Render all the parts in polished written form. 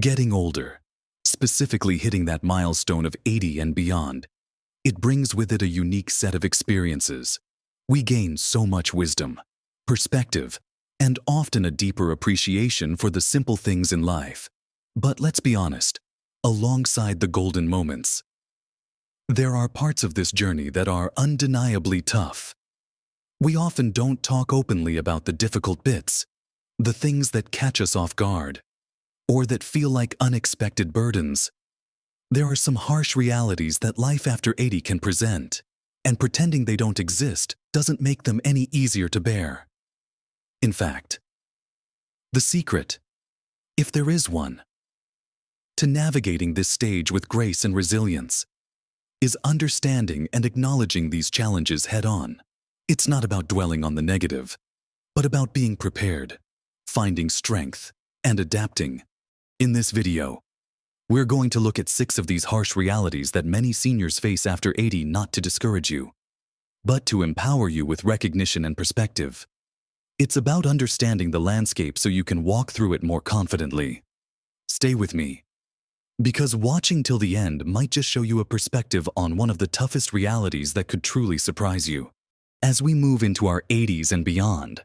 Getting older, specifically hitting that milestone of 80 and beyond, it brings with it a unique set of experiences. We gain so much wisdom, perspective, and often a deeper appreciation for the simple things in life. But let's be honest, alongside the golden moments, there are parts of this journey that are undeniably tough. We often don't talk openly about the difficult bits, the things that catch us off guard, or that feel like unexpected burdens. There are some harsh realities that life after 80 can present, and pretending they don't exist doesn't make them any easier to bear. In fact, the secret, if there is one, to navigating this stage with grace and resilience is understanding and acknowledging these challenges head-on. It's not about dwelling on the negative, but about being prepared, finding strength, and adapting. In this video, we're going to look at 6 of these harsh realities that many seniors face after 80, not to discourage you, but to empower you with recognition and perspective. It's about understanding the landscape so you can walk through it more confidently. Stay with me, because watching till the end might just show you a perspective on one of the toughest realities that could truly surprise you. As we move into our 80s and beyond,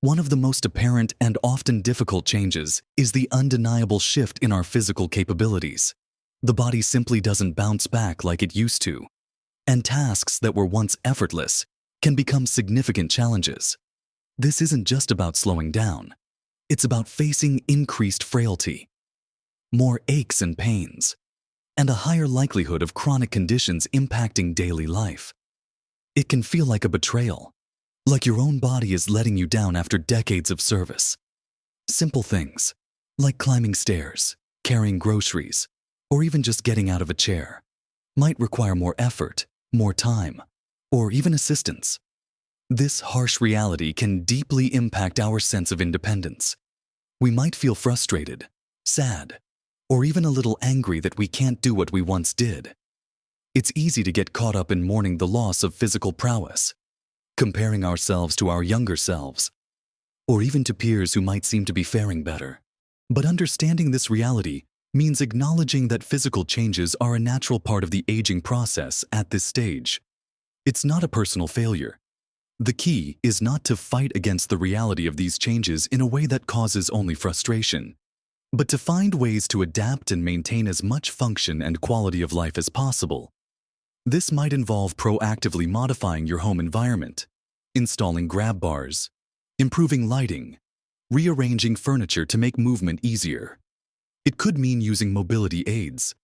one of the most apparent and often difficult changes is the undeniable shift in our physical capabilities. The body simply doesn't bounce back like it used to, and tasks that were once effortless can become significant challenges. This isn't just about slowing down. It's about facing increased frailty, more aches and pains, and a higher likelihood of chronic conditions impacting daily life. It can feel like a betrayal, like your own body is letting you down after decades of service. Simple things, like climbing stairs, carrying groceries, or even just getting out of a chair, might require more effort, more time, or even assistance. This harsh reality can deeply impact our sense of independence. We might feel frustrated, sad, or even a little angry that we can't do what we once did. It's easy to get caught up in mourning the loss of physical prowess, comparing ourselves to our younger selves, or even to peers who might seem to be faring better. But understanding this reality means acknowledging that physical changes are a natural part of the aging process at this stage. It's not a personal failure. The key is not to fight against the reality of these changes in a way that causes only frustration, but to find ways to adapt and maintain as much function and quality of life as possible. This might involve proactively modifying your home environment, installing grab bars, improving lighting, rearranging furniture to make movement easier. It could mean using mobility aids,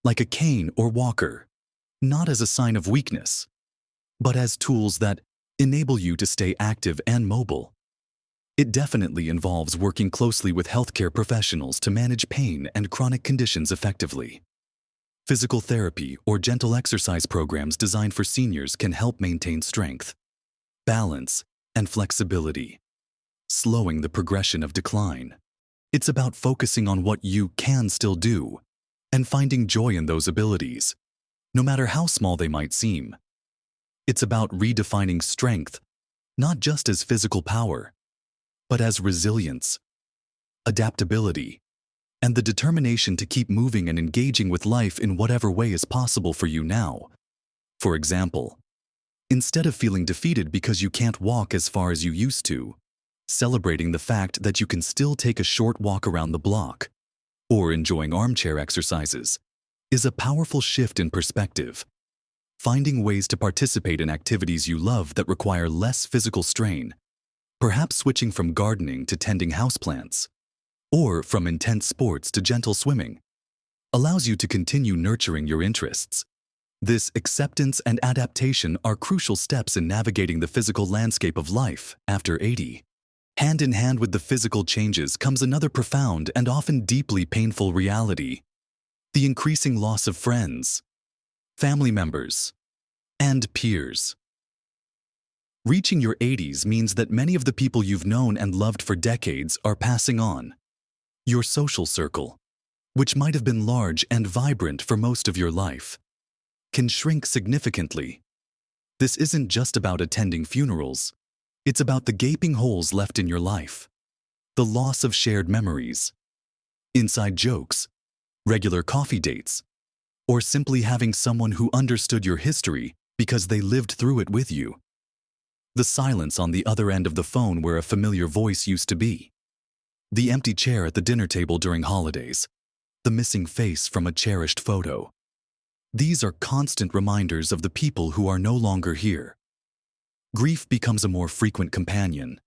like a cane or walker, not as a sign of weakness, but as tools that enable you to stay active and mobile. It definitely involves working closely with healthcare professionals to manage pain and chronic conditions effectively. Physical therapy or gentle exercise programs designed for seniors can help maintain strength, balance, and flexibility, slowing the progression of decline. It's about focusing on what you can still do and finding joy in those abilities, no matter how small they might seem. It's about redefining strength, not just as physical power, but as resilience, adaptability, and the determination to keep moving and engaging with life in whatever way is possible for you now. For example, instead of feeling defeated because you can't walk as far as you used to, celebrating the fact that you can still take a short walk around the block, or enjoying armchair exercises, is a powerful shift in perspective. Finding ways to participate in activities you love that require less physical strain, perhaps switching from gardening to tending houseplants, or from intense sports to gentle swimming, allows you to continue nurturing your interests. This acceptance and adaptation are crucial steps in navigating the physical landscape of life after 80. Hand in hand with the physical changes comes another profound and often deeply painful reality: the increasing loss of friends, family members, and peers. Reaching your 80s means that many of the people you've known and loved for decades are passing on. Your social circle, which might have been large and vibrant for most of your life, can shrink significantly. This isn't just about attending funerals. It's about the gaping holes left in your life, the loss of shared memories, inside jokes, regular coffee dates, or simply having someone who understood your history because they lived through it with you. The silence on the other end of the phone where a familiar voice used to be. The empty chair at the dinner table during holidays. The missing face from a cherished photo. These are constant reminders of the people who are no longer here. Grief becomes a more frequent companion.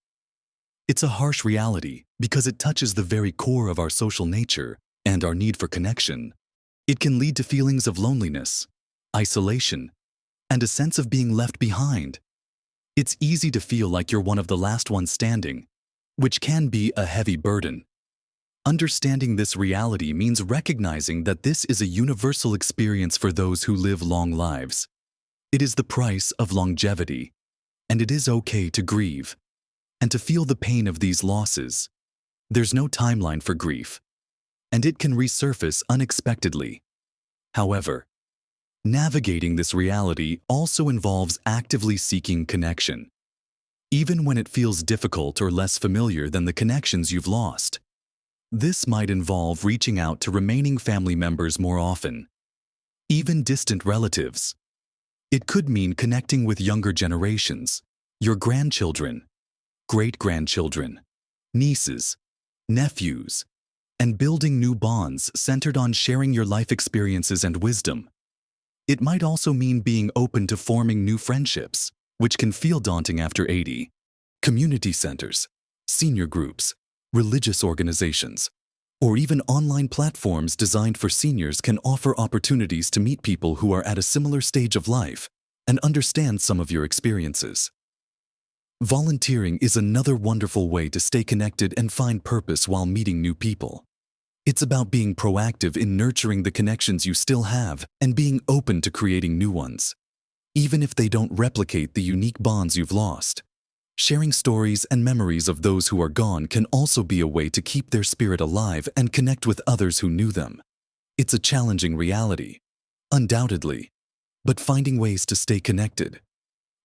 It's a harsh reality because it touches the very core of our social nature and our need for connection. It can lead to feelings of loneliness, isolation, and a sense of being left behind. It's easy to feel like you're one of the last ones standing, which can be a heavy burden. Understanding this reality means recognizing that this is a universal experience for those who live long lives. It is the price of longevity, and it is okay to grieve and to feel the pain of these losses. There's no timeline for grief, and it can resurface unexpectedly. However, navigating this reality also involves actively seeking connection, even when it feels difficult or less familiar than the connections you've lost. This might involve reaching out to remaining family members more often, even distant relatives. It could mean connecting with younger generations, your grandchildren, great-grandchildren, nieces, nephews, and building new bonds centered on sharing your life experiences and wisdom. It might also mean being open to forming new friendships, which can feel daunting after 80. Community centers, senior groups, religious organizations, or even online platforms designed for seniors can offer opportunities to meet people who are at a similar stage of life and understand some of your experiences. Volunteering is another wonderful way to stay connected and find purpose while meeting new people. It's about being proactive in nurturing the connections you still have and being open to creating new ones, even if they don't replicate the unique bonds you've lost. Sharing stories and memories of those who are gone can also be a way to keep their spirit alive and connect with others who knew them. It's a challenging reality, undoubtedly, but finding ways to stay connected,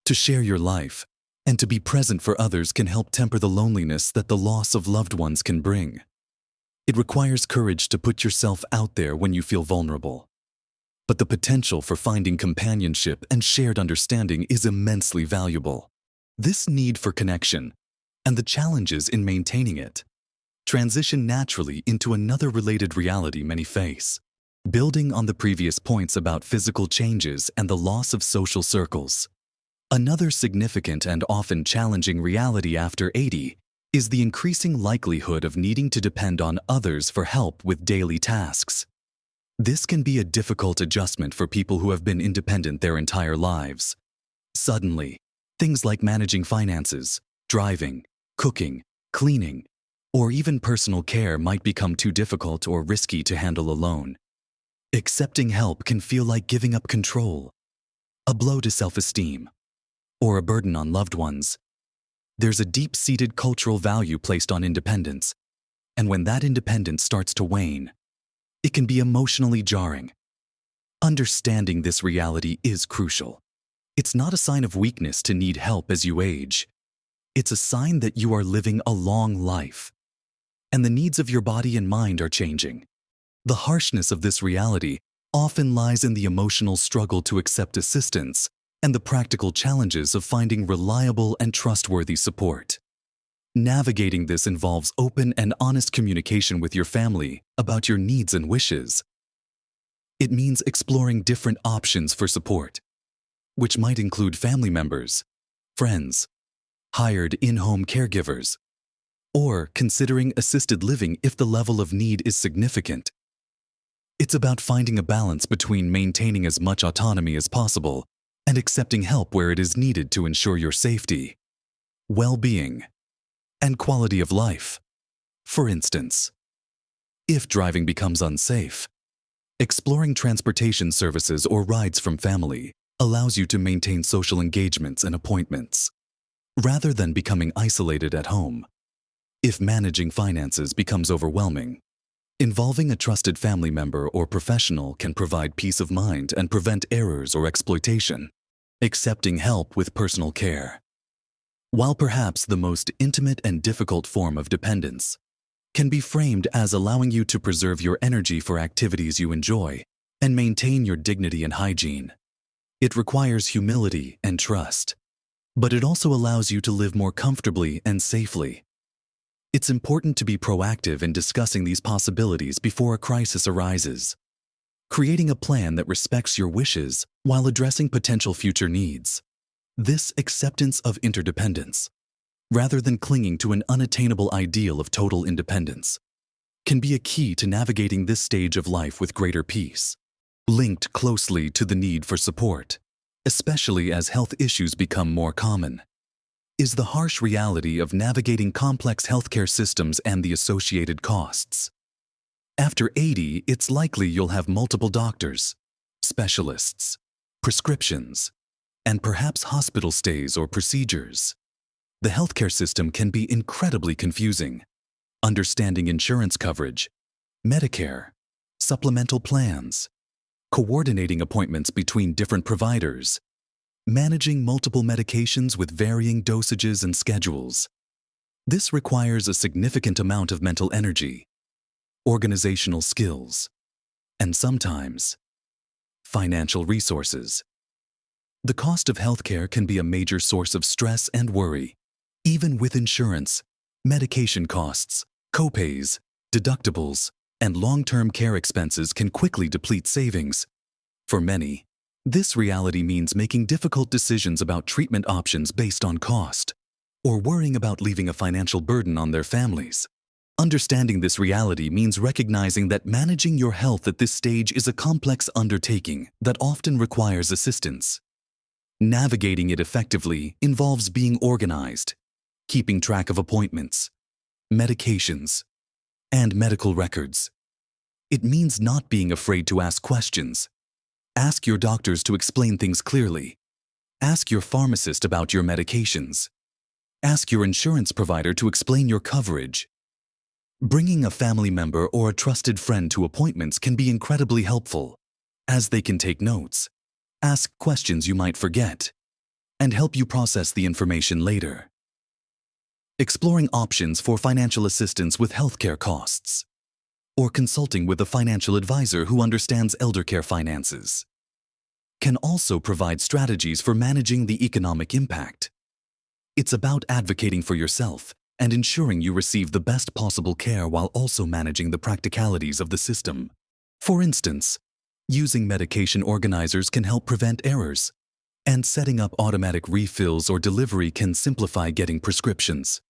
to share your life, and to be present for others can help temper the loneliness that the loss of loved ones can bring. It requires courage to put yourself out there when you feel vulnerable. But the potential for finding companionship and shared understanding is immensely valuable. This need for connection, and the challenges in maintaining it, transition naturally into another related reality many face. Building on the previous points about physical changes and the loss of social circles, another significant and often challenging reality after 80 is the increasing likelihood of needing to depend on others for help with daily tasks. This can be a difficult adjustment for people who have been independent their entire lives. Suddenly, things like managing finances, driving, cooking, cleaning, or even personal care might become too difficult or risky to handle alone. Accepting help can feel like giving up control, a blow to self-esteem, or a burden on loved ones. There's a deep-seated cultural value placed on independence, and when that independence starts to wane, it can be emotionally jarring. Understanding this reality is crucial. It's not a sign of weakness to need help as you age. It's a sign that you are living a long life, and the needs of your body and mind are changing. The harshness of this reality often lies in the emotional struggle to accept assistance and the practical challenges of finding reliable and trustworthy support. Navigating this involves open and honest communication with your family about your needs and wishes. It means exploring different options for support, which might include family members, friends, hired in-home caregivers, or considering assisted living if the level of need is significant. It's about finding a balance between maintaining as much autonomy as possible and accepting help where it is needed to ensure your safety, well-being, and quality of life. For instance, if driving becomes unsafe, exploring transportation services or rides from family allows you to maintain social engagements and appointments, rather than becoming isolated at home. If managing finances becomes overwhelming, involving a trusted family member or professional can provide peace of mind and prevent errors or exploitation. Accepting help with personal care. While perhaps the most intimate and difficult form of dependence, can be framed as allowing you to preserve your energy for activities you enjoy and maintain your dignity and hygiene. It requires humility and trust, but it also allows you to live more comfortably and safely. It's important to be proactive in discussing these possibilities before a crisis arises, creating a plan that respects your wishes while addressing potential future needs. This acceptance of interdependence, rather than clinging to an unattainable ideal of total independence, can be a key to navigating this stage of life with greater peace, linked closely to the need for support, especially as health issues become more common, is the harsh reality of navigating complex healthcare systems and the associated costs. After 80, it's likely you'll have multiple doctors, specialists, prescriptions, and perhaps hospital stays or procedures. The healthcare system can be incredibly confusing. Understanding insurance coverage, Medicare, supplemental plans, coordinating appointments between different providers, managing multiple medications with varying dosages and schedules. This requires a significant amount of mental energy, organizational skills, and sometimes financial resources. The cost of healthcare can be a major source of stress and worry. Even with insurance, medication costs, copays, deductibles, and long-term care expenses can quickly deplete savings. For many, this reality means making difficult decisions about treatment options based on cost, or worrying about leaving a financial burden on their families. Understanding this reality means recognizing that managing your health at this stage is a complex undertaking that often requires assistance. Navigating it effectively involves being organized, keeping track of appointments, medications, and medical records. It means not being afraid to ask questions. Ask your doctors to explain things clearly. Ask your pharmacist about your medications. Ask your insurance provider to explain your coverage. Bringing a family member or a trusted friend to appointments can be incredibly helpful, as they can take notes, ask questions you might forget, and help you process the information later. Exploring options for financial assistance with healthcare costs, or consulting with a financial advisor who understands eldercare finances, can also provide strategies for managing the economic impact. It's about advocating for yourself and ensuring you receive the best possible care while also managing the practicalities of the system. For instance, using medication organizers can help prevent errors, and setting up automatic refills or delivery can simplify getting prescriptions.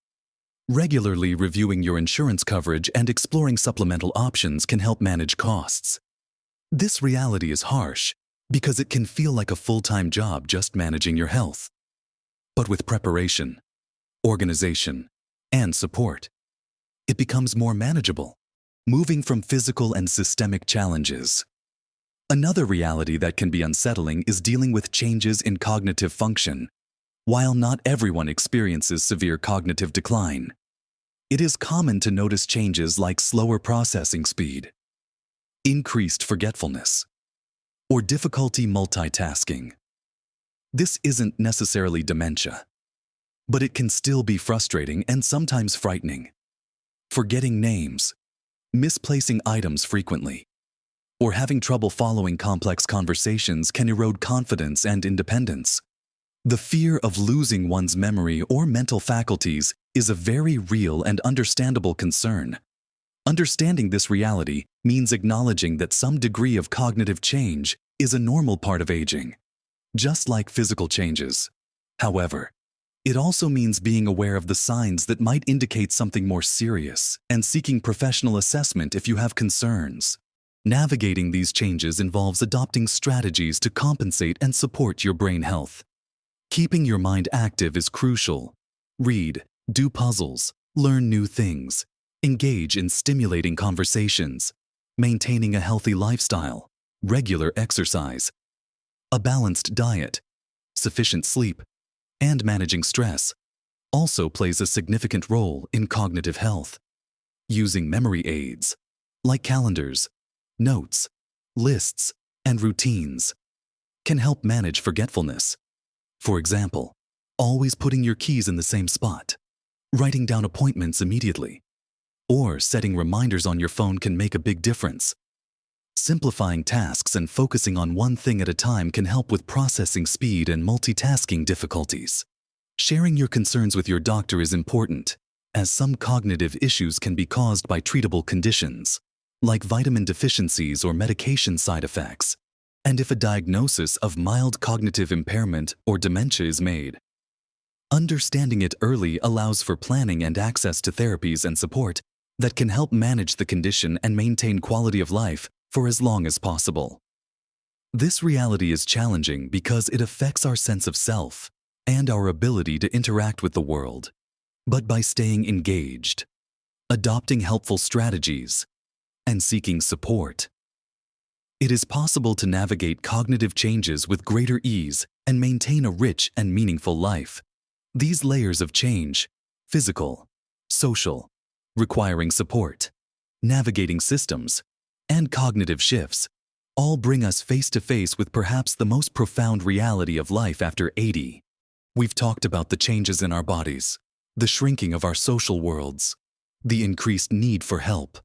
Regularly reviewing your insurance coverage and exploring supplemental options can help manage costs. This reality is harsh because it can feel like a full-time job just managing your health. But with preparation, organization, and support, it becomes more manageable, moving from physical and systemic challenges. Another reality that can be unsettling is dealing with changes in cognitive function. While not everyone experiences severe cognitive decline, it is common to notice changes like slower processing speed, increased forgetfulness, or difficulty multitasking. This isn't necessarily dementia, but it can still be frustrating and sometimes frightening. Forgetting names, misplacing items frequently, or having trouble following complex conversations can erode confidence and independence. The fear of losing one's memory or mental faculties is a very real and understandable concern. Understanding this reality means acknowledging that some degree of cognitive change is a normal part of aging, just like physical changes. However, it also means being aware of the signs that might indicate something more serious and seeking professional assessment if you have concerns. Navigating these changes involves adopting strategies to compensate and support your brain health. Keeping your mind active is crucial. Read, do puzzles, learn new things, engage in stimulating conversations, maintaining a healthy lifestyle, regular exercise, a balanced diet, sufficient sleep, and managing stress also plays a significant role in cognitive health. Using memory aids, like calendars, notes, lists, and routines, can help manage forgetfulness. For example, always putting your keys in the same spot, writing down appointments immediately, or setting reminders on your phone can make a big difference. Simplifying tasks and focusing on one thing at a time can help with processing speed and multitasking difficulties. Sharing your concerns with your doctor is important, as some cognitive issues can be caused by treatable conditions, like vitamin deficiencies or medication side effects, and if a diagnosis of mild cognitive impairment or dementia is made. Understanding it early allows for planning and access to therapies and support that can help manage the condition and maintain quality of life for as long as possible. This reality is challenging because it affects our sense of self and our ability to interact with the world. But by staying engaged, adopting helpful strategies, and seeking support, it is possible to navigate cognitive changes with greater ease and maintain a rich and meaningful life. These layers of change, physical, social, requiring support, navigating systems, and cognitive shifts, all bring us face to face with perhaps the most profound reality of life after 80. We've talked about the changes in our bodies, the shrinking of our social worlds, the increased need for help,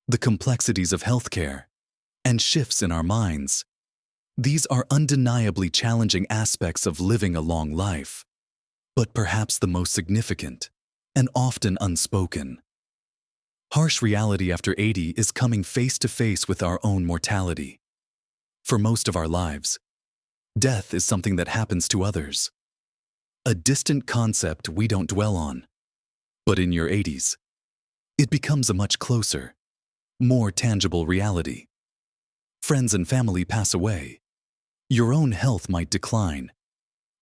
the complexities of healthcare, and shifts in our minds. These are undeniably challenging aspects of living a long life, but perhaps the most significant and often unspoken. Harsh reality after 80 is coming face to face with our own mortality. For most of our lives, death is something that happens to others, a distant concept we don't dwell on. But in your 80s, it becomes a much closer, more tangible reality. Friends and family pass away. Your own health might decline,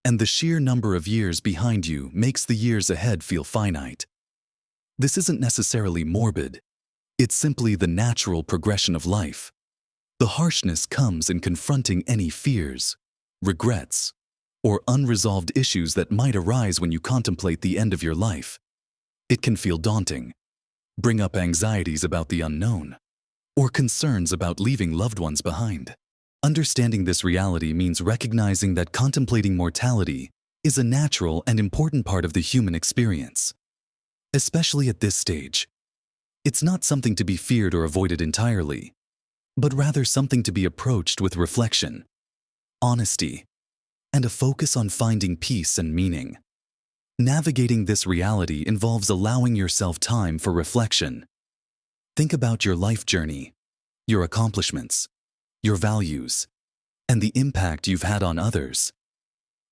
and the sheer number of years behind you makes the years ahead feel finite. This isn't necessarily morbid. It's simply the natural progression of life. The harshness comes in confronting any fears, regrets, or unresolved issues that might arise when you contemplate the end of your life. It can feel daunting, bring up anxieties about the unknown, or concerns about leaving loved ones behind. Understanding this reality means recognizing that contemplating mortality is a natural and important part of the human experience. Especially at this stage, it's not something to be feared or avoided entirely, but rather something to be approached with reflection, honesty, and a focus on finding peace and meaning. Navigating this reality involves allowing yourself time for reflection. Think about your life journey, your accomplishments, your values, and the impact you've had on others.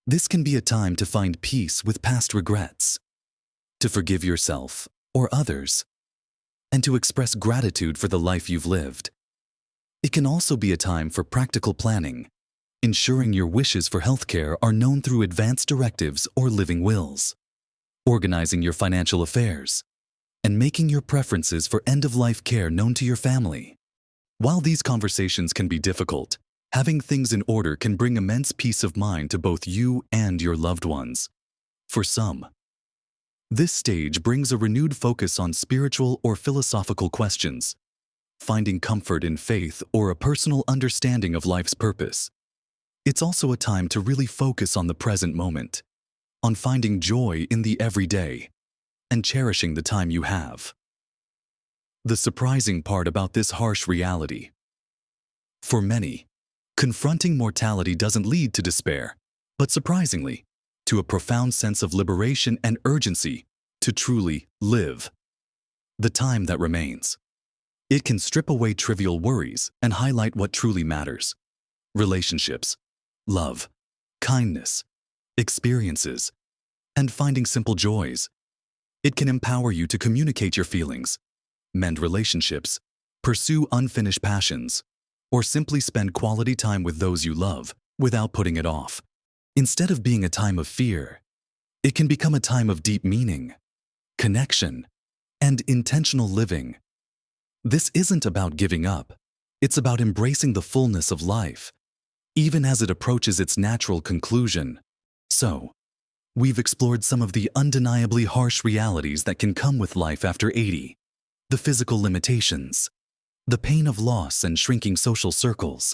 This can be a time to find peace with past regrets, to forgive yourself or others, and to express gratitude for the life you've lived. It can also be a time for practical planning, ensuring your wishes for healthcare are known through advance directives or living wills, organizing your financial affairs, and making your preferences for end-of-life care known to your family. While these conversations can be difficult, having things in order can bring immense peace of mind to both you and your loved ones. For some, this stage brings a renewed focus on spiritual or philosophical questions, finding comfort in faith or a personal understanding of life's purpose. It's also a time to really focus on the present moment, on finding joy in the everyday, and cherishing the time you have. The surprising part about this harsh reality. For many, confronting mortality doesn't lead to despair, but surprisingly, to a profound sense of liberation and urgency to truly live the time that remains. It can strip away trivial worries and highlight what truly matters: relationships, love, kindness, experiences, and finding simple joys. It can empower you to communicate your feelings, mend relationships, pursue unfinished passions, or simply spend quality time with those you love without putting it off. Instead of being a time of fear, it can become a time of deep meaning, connection, and intentional living. This isn't about giving up. It's about embracing the fullness of life, even as it approaches its natural conclusion. So, we've explored some of the undeniably harsh realities that can come with life after 80, the physical limitations, the pain of loss and shrinking social circles,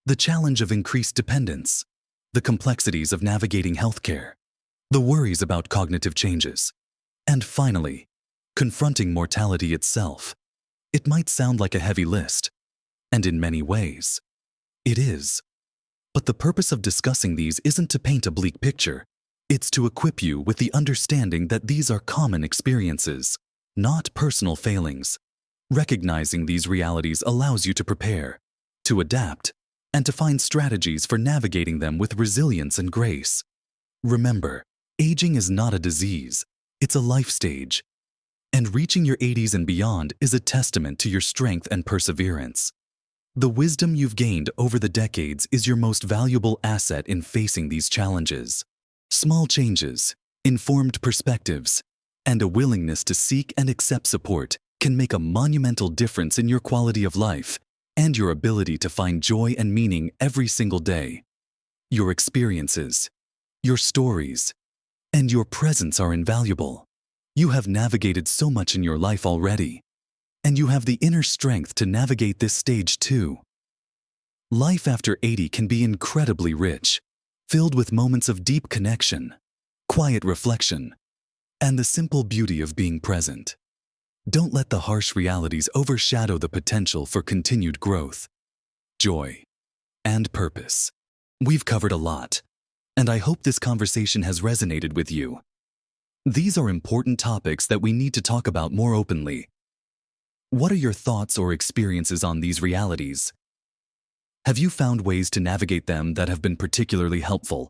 the challenge of increased dependence, the complexities of navigating healthcare, the worries about cognitive changes, and finally, confronting mortality itself. It might sound like a heavy list, and in many ways, it is. But the purpose of discussing these isn't to paint a bleak picture. It's to equip you with the understanding that these are common experiences, not personal failings. Recognizing these realities allows you to prepare, to adapt, and to find strategies for navigating them with resilience and grace. Remember, aging is not a disease, it's a life stage. And reaching your 80s and beyond is a testament to your strength and perseverance. The wisdom you've gained over the decades is your most valuable asset in facing these challenges. Small changes, informed perspectives, and a willingness to seek and accept support can make a monumental difference in your quality of life and your ability to find joy and meaning every single day. Your experiences, your stories, and your presence are invaluable. You have navigated so much in your life already, and you have the inner strength to navigate this stage too. Life after 80 can be incredibly rich, filled with moments of deep connection, quiet reflection, and the simple beauty of being present. Don't let the harsh realities overshadow the potential for continued growth, joy, and purpose. We've covered a lot, and I hope this conversation has resonated with you. These are important topics that we need to talk about more openly. What are your thoughts or experiences on these realities? Have you found ways to navigate them that have been particularly helpful?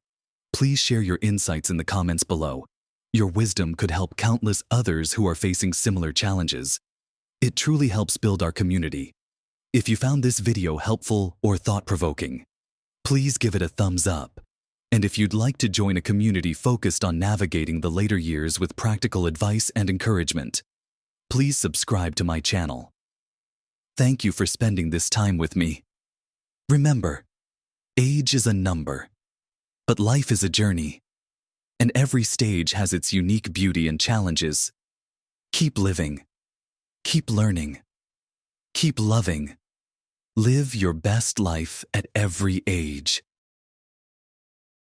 Please share your insights in the comments below. Your wisdom could help countless others who are facing similar challenges. It truly helps build our community. If you found this video helpful or thought-provoking, please give it a thumbs up. And if you'd like to join a community focused on navigating the later years with practical advice and encouragement, please subscribe to my channel. Thank you for spending this time with me. Remember, age is a number, but life is a journey, and every stage has its unique beauty and challenges. Keep living, keep learning, keep loving. Live your best life at every age.